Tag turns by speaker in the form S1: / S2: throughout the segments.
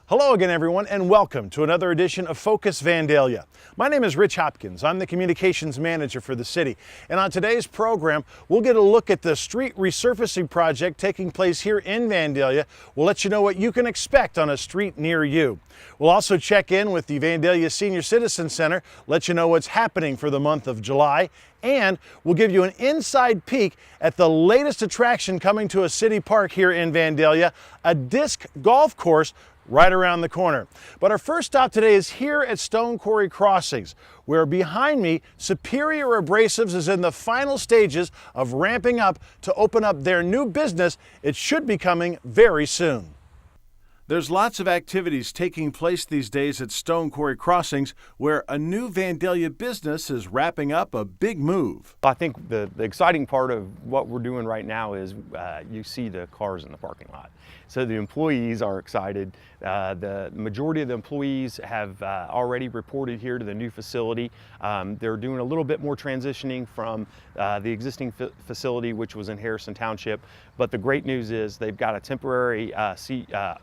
S1: Hello again, everyone, and welcome to another edition of Focus Vandalia. My name is Rich Hopkins. I'm the communications manager for the city. And on today's program, we'll get a look at the street resurfacing project taking place here in Vandalia. We'll let you know what you can expect on a street near you. We'll also check in with the Vandalia Senior Citizen Center, let you know what's happening for the month of July, and we'll give you an inside peek at the latest attraction coming to a city park here in Vandalia, a disc golf course right around the corner. But our first stop today is here at Stone Quarry Crossings, where behind me, Superior Abrasives is in the final stages of ramping up to open up their new business. It should be coming very soon. There's lots of activities taking place these days at Stone Quarry Crossings, where a new Vandalia business is wrapping up a big move.
S2: I think the exciting part of what we're doing right now is you see the cars in the parking lot. So the employees are excited. The majority of the employees have already reported here to the new facility. They're doing a little bit more transitioning from the existing facility, which was in Harrison Township. But the great news is they've got a temporary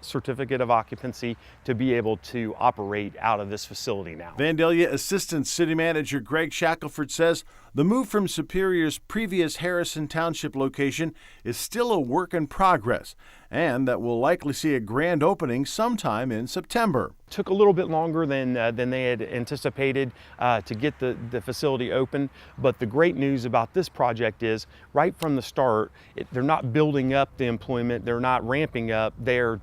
S2: certificate of occupancy to be able to operate out of this facility now.
S1: Vandalia Assistant City Manager Greg Shackelford says the move from Superior's previous Harrison Township location is still a work in progress, and that we'll likely see a grand opening sometime in September.
S2: Took a little bit longer than they had anticipated to get the facility open, but the great news about this project is right from the start, they're not building up the employment, they're not ramping up, they're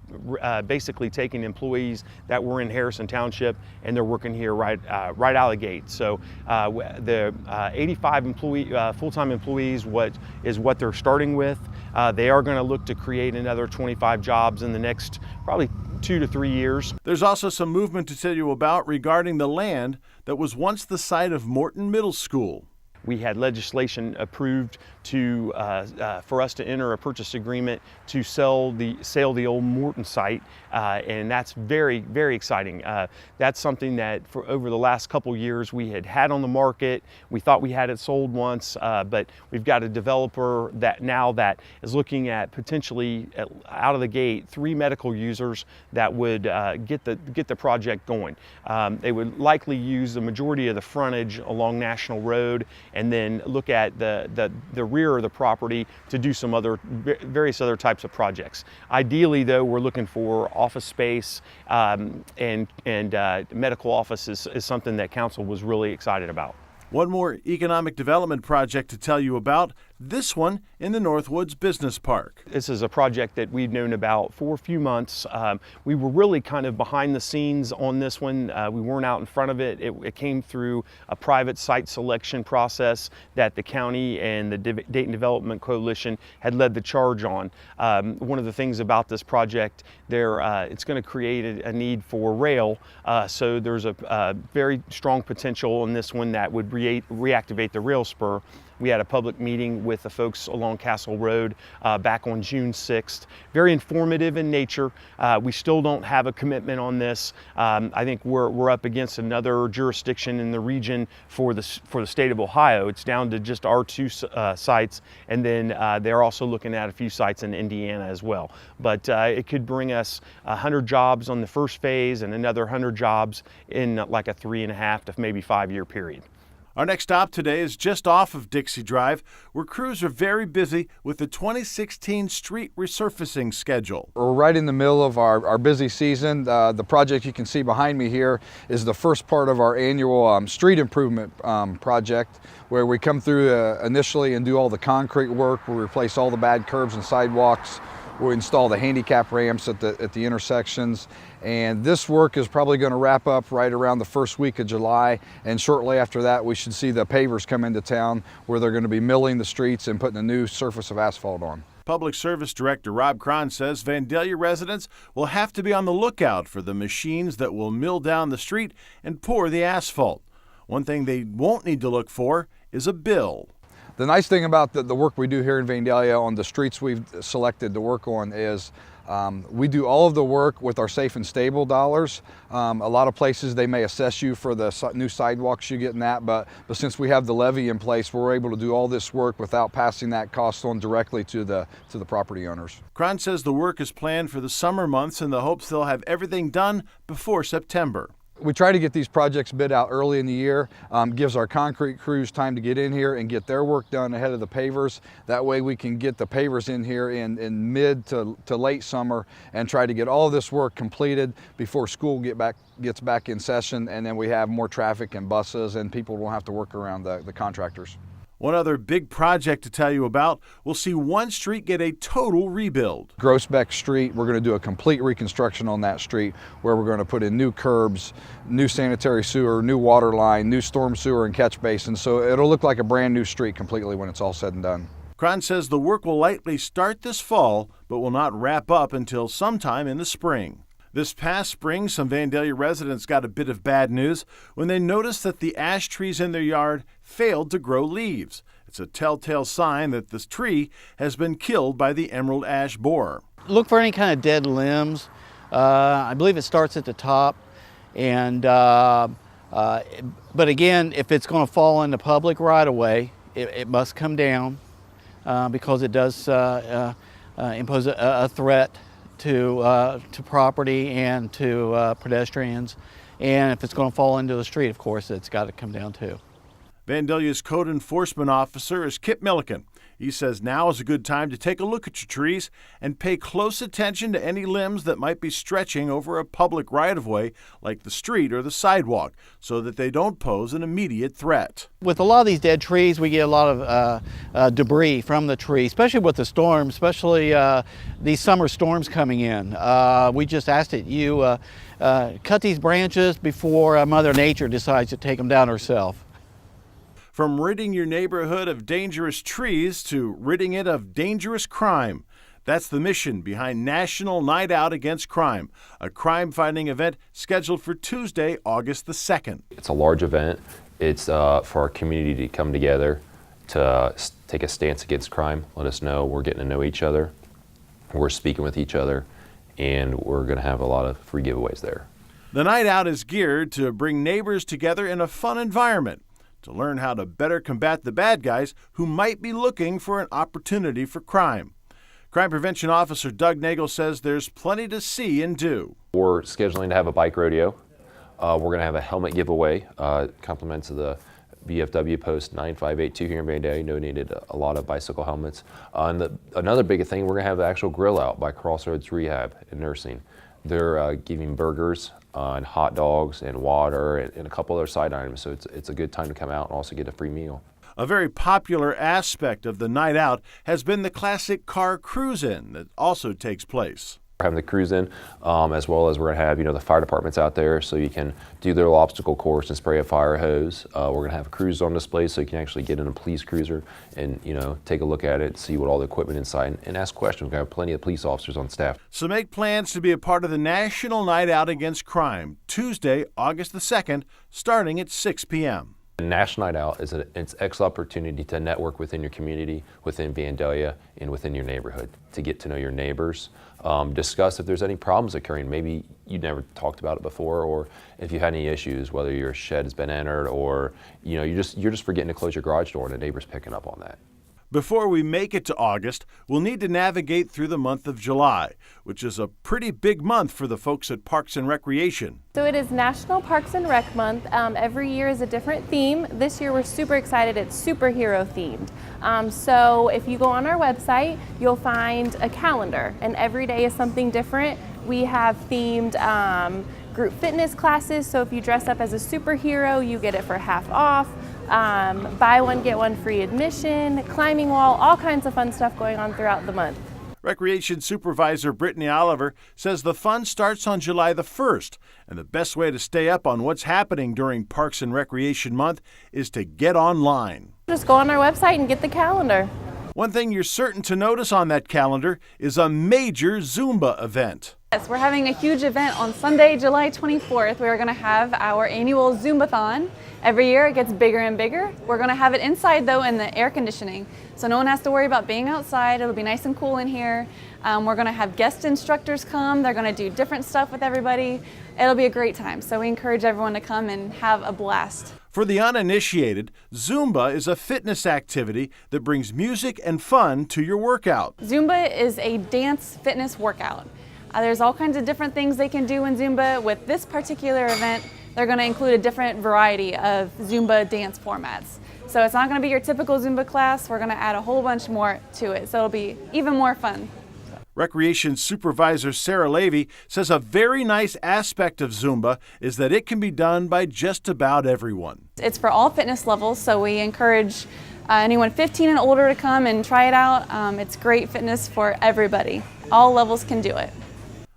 S2: basically taking employees that were in Harrison Township and they're working here right out of the gate. So the 85 full-time employees what they're starting with. They are going to look to create another 25 jobs in the next probably 2 to 3 years.
S1: There's also some movement to tell you about regarding the land that was once the site of Morton Middle School.
S2: We had legislation approved for us to enter a purchase agreement to sell the old Morton site, and that's very, very exciting. That's something that for over the last couple years we had on the market. We thought we had it sold once, but we've got a developer that is looking at potentially out of the gate 3 medical users that would get the project going. They would likely use the majority of the frontage along National Road, and then look at the rear of the property to do some various other types of projects. Ideally, though, we're looking for office space, and medical office is something that council was really excited about.
S1: One more economic development project to tell you about, this one in the Northwoods Business Park.
S2: This is a project that we've known about for a few months. We were really kind of behind the scenes on this one. We weren't out in front of it. It came through a private site selection process that the county and the Dayton Development Coalition had led the charge on. One of the things about this project, it's going to create a need for rail, so there's a very strong potential in this one that would reactivate the rail spur. We had a public meeting with the folks along Castle Road back on June 6th. Very informative in nature. We still don't have a commitment on this. I think we're up against another jurisdiction in the region for the state of Ohio. It's down to just our 2 sites, and then they're also looking at a few sites in Indiana as well. But it could bring us 100 jobs on the first phase and another 100 jobs in like a 3.5 to maybe 5 year period.
S1: Our next stop today is just off of Dixie Drive, where crews are very busy with the 2016 street resurfacing schedule.
S3: We're right in the middle of our busy season. The project you can see behind me here is the first part of our annual street improvement project, where we come through initially and do all the concrete work. We replace all the bad curbs and sidewalks. We'll install the handicap ramps at the intersections, and this work is probably going to wrap up right around the first week of July, and shortly after that we should see the pavers come into town, where they're going to be milling the streets and putting a new surface of asphalt on.
S1: Public Service Director Rob Cron says Vandalia residents will have to be on the lookout for the machines that will mill down the street and pour the asphalt. One thing they won't need to look for is a bill.
S3: The nice thing about the work we do here in Vandalia on the streets we've selected to work on is we do all of the work with our safe and stable dollars. A lot of places they may assess you for the new sidewalks you get in that, but since we have the levy in place, we're able to do all this work without passing that cost on directly to the property owners.
S1: Cron says the work is planned for the summer months in the hopes they'll have everything done before September.
S3: We try to get these projects bid out early in the year, gives our concrete crews time to get in here and get their work done ahead of the pavers. That way we can get the pavers in here in mid to late summer and try to get all of this work completed before school gets back in session, and then we have more traffic and buses and people won't have to work around the contractors.
S1: One other big project to tell you about, we'll see one street get a total rebuild.
S3: Grossbeck Street, we're going to do a complete reconstruction on that street where we're going to put in new curbs, new sanitary sewer, new water line, new storm sewer and catch basin. So it'll look like a brand new street completely when it's all said and done.
S1: Cron says the work will likely start this fall, but will not wrap up until sometime in the spring. This past spring, some Vandalia residents got a bit of bad news when they noticed that the ash trees in their yard failed to grow leaves. It's a telltale sign that this tree has been killed by the emerald ash borer.
S4: Look for any kind of dead limbs. I believe it starts at the top. And but again, if it's going to fall into public right away, it must come down because it does impose a threat to property and to pedestrians. And if it's going to fall into the street, of course, it's got to come down too.
S1: Vandalia's code enforcement officer is Kip Milliken. He says now is a good time to take a look at your trees and pay close attention to any limbs that might be stretching over a public right-of-way like the street or the sidewalk so that they don't pose an immediate threat.
S4: With a lot of these dead trees, we get a lot of debris from the tree, especially with the storms, especially these summer storms coming in. We just asked that you cut these branches before Mother Nature decides to take them down herself.
S1: From ridding your neighborhood of dangerous trees to ridding it of dangerous crime. That's the mission behind National Night Out Against Crime, a crime-fighting event scheduled for Tuesday, August the 2nd.
S5: It's a large event. It's for our community to come together to take a stance against crime, let us know we're getting to know each other, we're speaking with each other, and we're going to have a lot of free giveaways there.
S1: The night out is geared to bring neighbors together in a fun environment, to learn how to better combat the bad guys who might be looking for an opportunity for crime. Crime Prevention Officer Doug Nagel says there's plenty to see and do.
S5: We're scheduling to have a bike rodeo. We're going to have a helmet giveaway, compliments of the VFW Post 9582 here in Vandalia donated a lot of bicycle helmets. Another big thing, we're going to have the actual grill out by Crossroads Rehab and Nursing. They're giving burgers and hot dogs and water and a couple other side items, so it's a good time to come out and also get a free meal.
S1: A very popular aspect of the night out has been the classic car cruise-in that also takes place.
S5: We're having the cruise-in, as well as we're going to have the fire departments out there so you can do their obstacle course and spray a fire hose. We're going to have a cruise on display so you can actually get in a police cruiser and take a look at it, see what all the equipment inside, and ask questions. We're going to have plenty of police officers on staff.
S1: So make plans to be a part of the National Night Out Against Crime, Tuesday, August the 2nd, starting at 6 p.m.
S5: National Night Out is an excellent opportunity to network within your community, within Vandalia, and within your neighborhood, to get to know your neighbors, discuss if there's any problems occurring. Maybe you never talked about it before, or if you had any issues, whether your shed has been entered, or you're just forgetting to close your garage door and the neighbor's picking up on that.
S1: Before we make it to August, we'll need to navigate through the month of July, which is a pretty big month for the folks at Parks and Recreation.
S6: So it is National Parks and Rec Month. Every year is a different theme. This year we're super excited. It's superhero themed. So if you go on our website, you'll find a calendar, and every day is something different. We have themed group fitness classes, so if you dress up as a superhero, you get it for half off. Buy one, get one free admission, climbing wall, all kinds of fun stuff going on throughout the month.
S1: Recreation Supervisor Brittany Oliver says the fun starts on July the 1st, and the best way to stay up on what's happening during Parks and Recreation Month is to get online.
S6: Just go on our website and get the calendar.
S1: One thing you're certain to notice on that calendar is a major Zumba event.
S7: Yes, we're having a huge event on Sunday, July 24th. We are going to have our annual Zumbathon. Every year it gets bigger and bigger. We're going to have it inside though in the air conditioning, so no one has to worry about being outside. It'll be nice and cool in here. We're going to have guest instructors come. They're going to do different stuff with everybody. It'll be a great time, so we encourage everyone to come and have a blast.
S1: For the uninitiated, Zumba is a fitness activity that brings music and fun to your workout.
S7: Zumba is a dance fitness workout. There's all kinds of different things they can do in Zumba. With this particular event, they're going to include a different variety of Zumba dance formats. So it's not going to be your typical Zumba class. We're going to add a whole bunch more to it, so it'll be even more fun.
S1: Recreation Supervisor Sarah Levy says a very nice aspect of Zumba is that it can be done by just about everyone.
S7: It's for all fitness levels, so we encourage anyone 15 and older to come and try it out. It's great fitness for everybody. All levels can do it.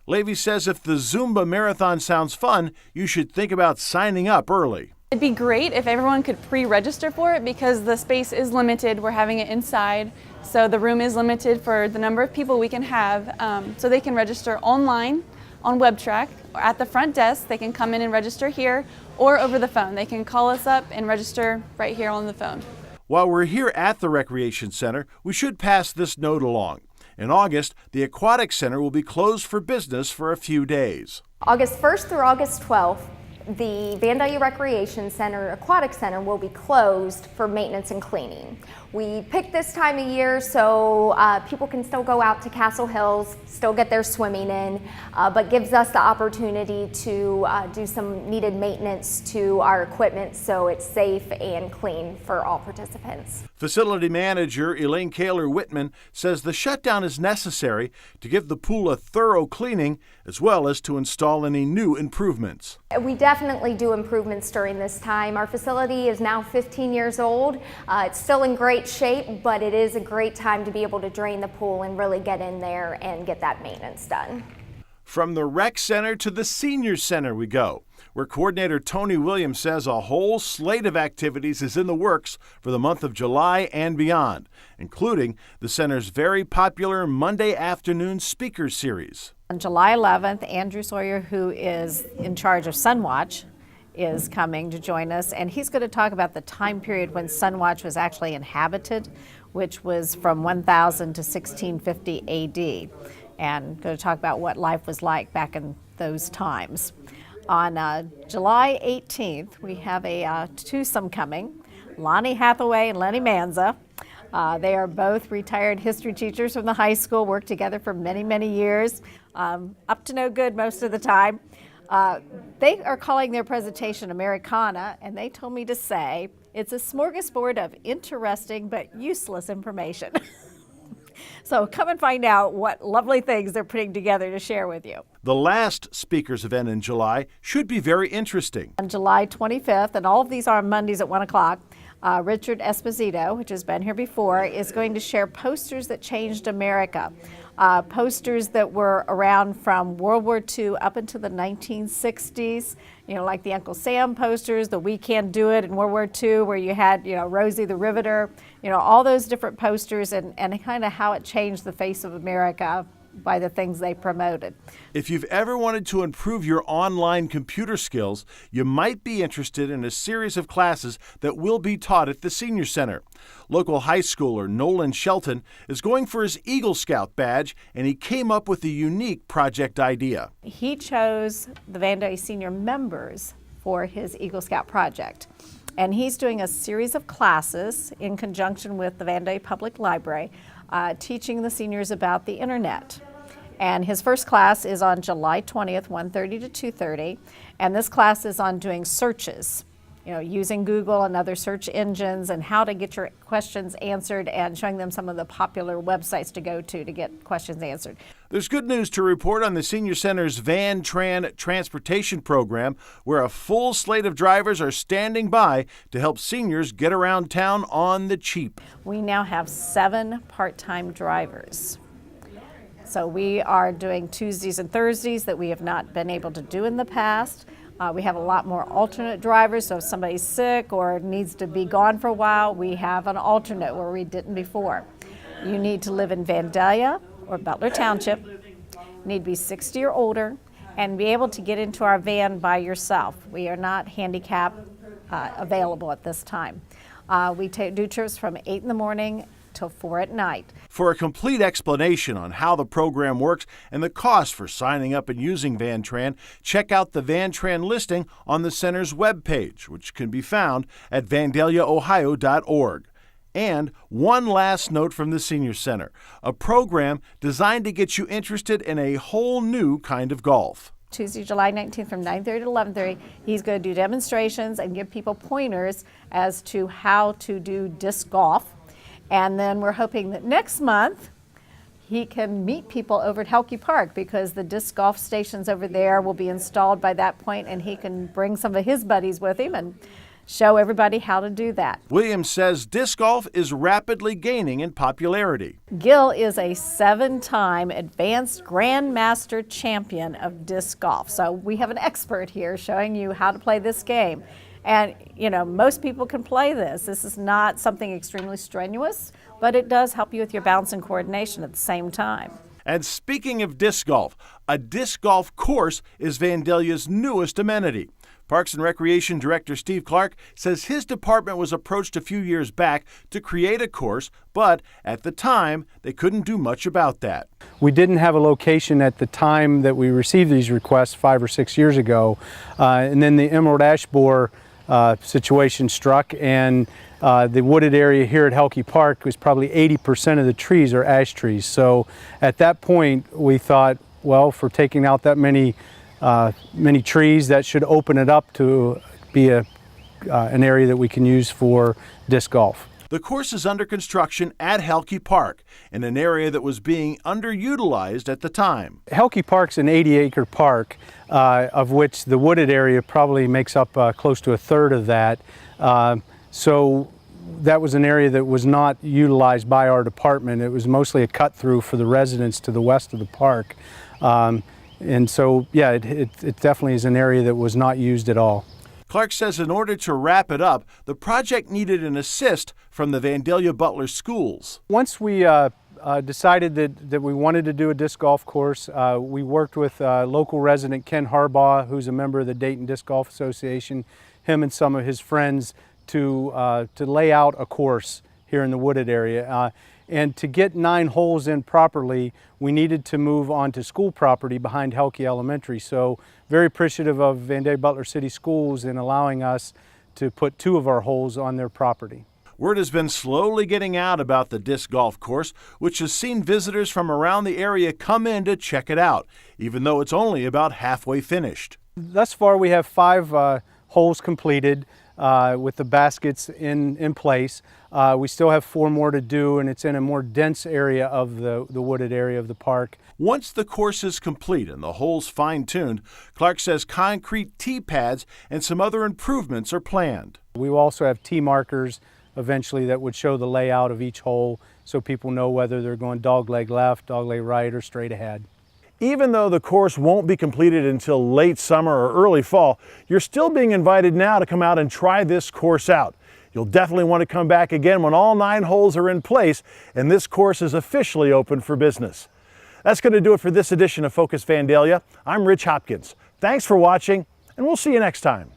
S1: Levy says if the Zumba Marathon sounds fun, you should think about signing up early.
S7: It'd be great if everyone could pre-register for it because the space is limited. We're having it inside, so the room is limited for the number of people we can have. So they can register online on WebTrack or at the front desk. They can come in and register here or over the phone. They can call us up and register right here on the phone.
S1: While we're here at the Recreation Center, we should pass this note along. In August, the Aquatic Center will be closed for business for a few days.
S8: August 1st through August 12th, the Vandalia Recreation Center, Aquatic Center, will be closed for maintenance and cleaning. We picked this time of year so people can still go out to Castle Hills, still get their swimming in, but gives us the opportunity to do some needed maintenance to our equipment so it's safe and clean for all participants.
S1: Facility Manager Elaine Kaler-Whitman says the shutdown is necessary to give the pool a thorough cleaning as well as to install any new improvements.
S8: We definitely do improvements during this time. Our facility is now 15 years old. It's still in great shape, but it is a great time to be able to drain the pool and really get in there and get that maintenance done.
S1: From the Rec Center to the Senior Center we go, where Coordinator Tony Williams says a whole slate of activities is in the works for the month of July and beyond, including the center's very popular Monday afternoon speaker series.
S9: On July 11th, Andrew Sawyer, who is in charge of Sunwatch, is coming to join us, and he's going to talk about the time period when Sunwatch was actually inhabited, which was from 1000 to 1650 AD, and going to talk about what life was like back in those times. On July 18th, we have a twosome coming, Lonnie Hathaway and Lenny Manza. They are both retired history teachers from the high school, worked together for many, many years, up to no good most of the time. They are calling their presentation Americana, and they told me to say it's a smorgasbord of interesting but useless information. So come and find out what lovely things they're putting together to share with you.
S1: The last speakers event in July should be very interesting.
S9: On July 25th, and all of these are on Mondays at 1 o'clock, Richard Esposito, which has been here before, is going to share posters that changed America. Posters that were around from World War II up into the 1960s, like the Uncle Sam posters, the We Can Do It in World War II, where you had, Rosie the Riveter, all those different posters and kind of how it changed the face of America by the things they promoted.
S1: If you've ever wanted to improve your online computer skills, you might be interested in a series of classes that will be taught at the Senior Center. Local high schooler Nolan Shelton is going for his Eagle Scout badge, and he came up with a unique project idea.
S9: He chose the Vandalia senior members for his Eagle Scout project. And he's doing a series of classes in conjunction with the Vandalia Public Library, teaching the seniors about the internet. And his first class is on July 20th, 1:30 to 2:30, and this class is on doing searches, using Google and other search engines and how to get your questions answered and showing them some of the popular websites to go to get questions answered.
S1: There's good news to report on the Senior Center's Van Tran transportation program, where a full slate of drivers are standing by to help seniors get around town on the cheap.
S9: We now have 7 part-time drivers. So we are doing Tuesdays and Thursdays that we have not been able to do in the past. We have a lot more alternate drivers, so if somebody's sick or needs to be gone for a while, we have an alternate where we didn't before. You need to live in Vandalia or Butler Township, You need to be 60 or older and be able to get into our van by yourself. We are not handicap available at this time. We do trips from 8 in the morning till 4 at night.
S1: For a complete explanation on how the program works and the cost for signing up and using Vantran, check out the Vantran listing on the center's webpage, which can be found at vandaliaohio.org. And one last note from the Senior Center, a program designed to get you interested in a whole new kind of golf.
S9: Tuesday, July 19th from 9:30 to 11:30, he's going to do demonstrations and give people pointers as to how to do disc golf. And then we're hoping that next month he can meet people over at Helke Park, because the disc golf stations over there will be installed by that point, and he can bring some of his buddies with him and show everybody how to do that.
S1: Williams says disc golf is rapidly gaining in popularity.
S9: Gil is a 7-time advanced grandmaster champion of disc golf. So we have an expert here showing you how to play this game. And, you know, most people can play this. This is not something extremely strenuous, but it does help you with your balance and coordination at the same time.
S1: And speaking of disc golf, a disc golf course is Vandalia's newest amenity. Parks and Recreation Director Steve Clark says his department was approached a few years back to create a course, but at the time, they couldn't do much about that.
S10: We didn't have a location at the time that we received these requests 5 or 6 years ago, and then the emerald ash borer situation struck, and the wooded area here at Helke Park was probably 80% of the trees are ash trees. So at that point, we thought, well, for taking out that many trees, that should open it up to be an area that we can use for disc golf.
S1: The course is under construction at Helke Park, in an area that was being underutilized at the time.
S10: Helke Park's an 80-acre park, of which the wooded area probably makes up close to a third of that. So that was an area that was not utilized by our department. It was mostly a cut-through for the residents to the west of the park. And so, yeah, it definitely is an area that was not used at all.
S1: Clark says in order to wrap it up, the project needed an assist from the Vandalia Butler schools.
S10: Once we decided that we wanted to do a disc golf course, we worked with local resident Ken Harbaugh, who's a member of the Dayton Disc Golf Association, him and some of his friends, to lay out a course here in the wooded area. And to get 9 holes in properly, we needed to move onto school property behind Helke Elementary. So very appreciative of Vandalia Butler City Schools in allowing us to put 2 of our holes on their property.
S1: Word has been slowly getting out about the disc golf course, which has seen visitors from around the area come in to check it out, even though it's only about halfway finished.
S10: Thus far, we have 5 holes completed with the baskets in place. We still have 4 more to do, and it's in a more dense area of the wooded area of the park.
S1: Once the course is complete and the holes fine-tuned, Clark says concrete tee pads and some other improvements are planned.
S10: We will also have tee markers eventually that would show the layout of each hole so people know whether they're going dogleg left, dogleg right, or straight ahead.
S1: Even though the course won't be completed until late summer or early fall, you're still being invited now to come out and try this course out. You'll definitely want to come back again when all 9 holes are in place and this course is officially open for business. That's going to do it for this edition of Focus Vandalia. I'm Rich Hopkins. Thanks for watching, and we'll see you next time.